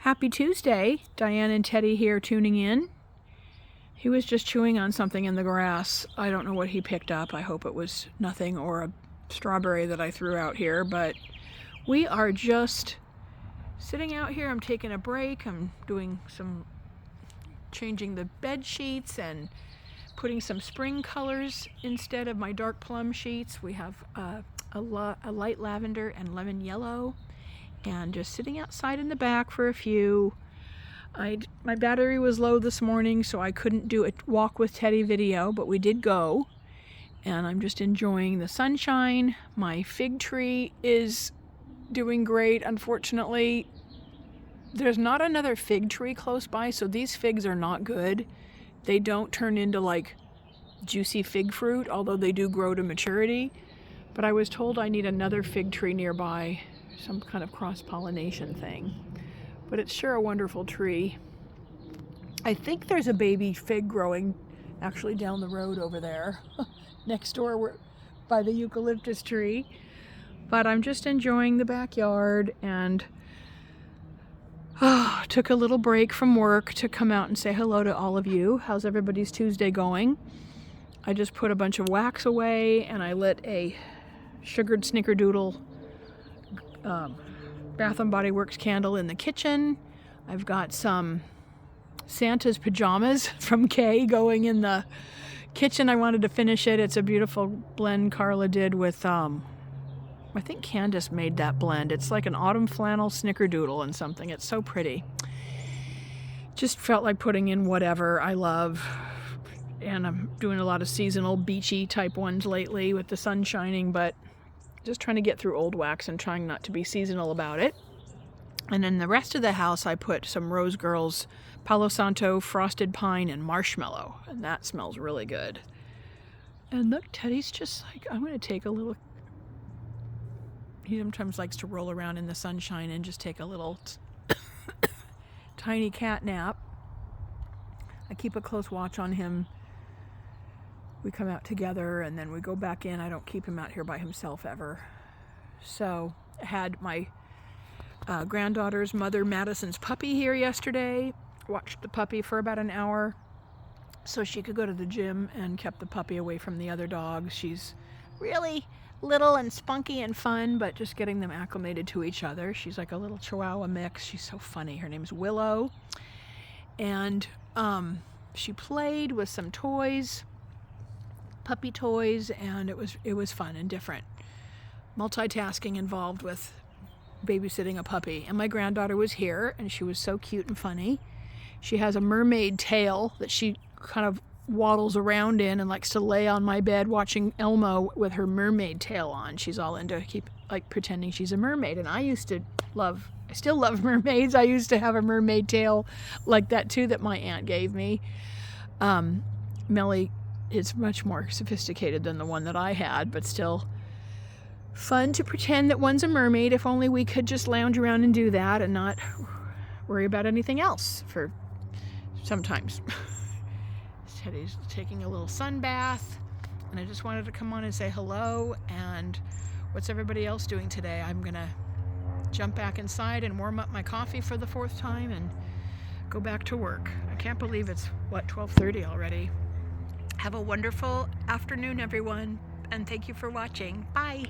Happy Tuesday, Diane and Teddy here tuning in. He was just chewing on something in the grass. I don't know what he picked up. I hope it was nothing or a strawberry that I threw out here, but we are just sitting out here. I'm taking a break. I'm doing some changing the bed sheets and putting some spring colors instead of my dark plum sheets. We have a light lavender and lemon yellow, and just sitting outside in the back for a few. My battery was low this morning, so I couldn't do a walk with Teddy video, but we did go, and I'm just enjoying the sunshine. My fig tree is doing great. Unfortunately, there's not another fig tree close by, so these figs are not good. They don't turn into like juicy fig fruit, although they do grow to maturity. But I was told I need another fig tree nearby, some kind of cross-pollination thing. But it's sure a wonderful tree. I think there's a baby fig growing actually down the road over there next door by the eucalyptus tree. But I'm just enjoying the backyard, and took a little break from work to come out and say hello to all of you. How's everybody's Tuesday going? I just put a bunch of wax away, and I lit a sugared snickerdoodle Bath & Body Works candle in the kitchen. I've got some Santa's pajamas from Kay going in the kitchen. I wanted to finish it. It's a beautiful blend Carla did with, I think Candace made that blend. It's like an autumn flannel snickerdoodle and something. It's so pretty. Just felt like putting in whatever I love. And I'm doing a lot of seasonal beachy type ones lately with the sun shining, but just trying to get through old wax and trying not to be seasonal about it. And in the rest of the house, I put some Rose Girls Palo Santo, frosted pine, and marshmallow, and that smells really good. And look, Teddy's just like, I'm going to take a little, he sometimes likes to roll around in the sunshine and just take a little tiny cat nap. I keep a close watch on him. We come out together and then we go back in. I don't keep him out here by himself ever. So I had my granddaughter's mother, Madison's puppy, here yesterday. Watched the puppy for about an hour so she could go to the gym, and kept the puppy away from the other dogs. She's really little and spunky and fun, but just getting them acclimated to each other. She's like a little Chihuahua mix. She's so funny. Her name's Willow. And she played with some toys, puppy toys, and it was fun and different. Multitasking involved with babysitting a puppy. And my granddaughter was here, and she was so cute and funny. She has a mermaid tail that she kind of waddles around in and likes to lay on my bed watching Elmo with her mermaid tail on. She's all into pretending she's a mermaid. And I still love mermaids. I used to have a mermaid tail like that too that my aunt gave me. Melly is much more sophisticated than the one that I had, but still fun to pretend that one's a mermaid. If only we could just lounge around and do that and not worry about anything else for sometimes. Teddy's taking a little sun bath, and I just wanted to come on and say hello. And what's everybody else doing today? I'm gonna jump back inside and warm up my coffee for the 4th time and go back to work. I can't believe it's 12:30 already. Have a wonderful afternoon, everyone, and thank you for watching. Bye.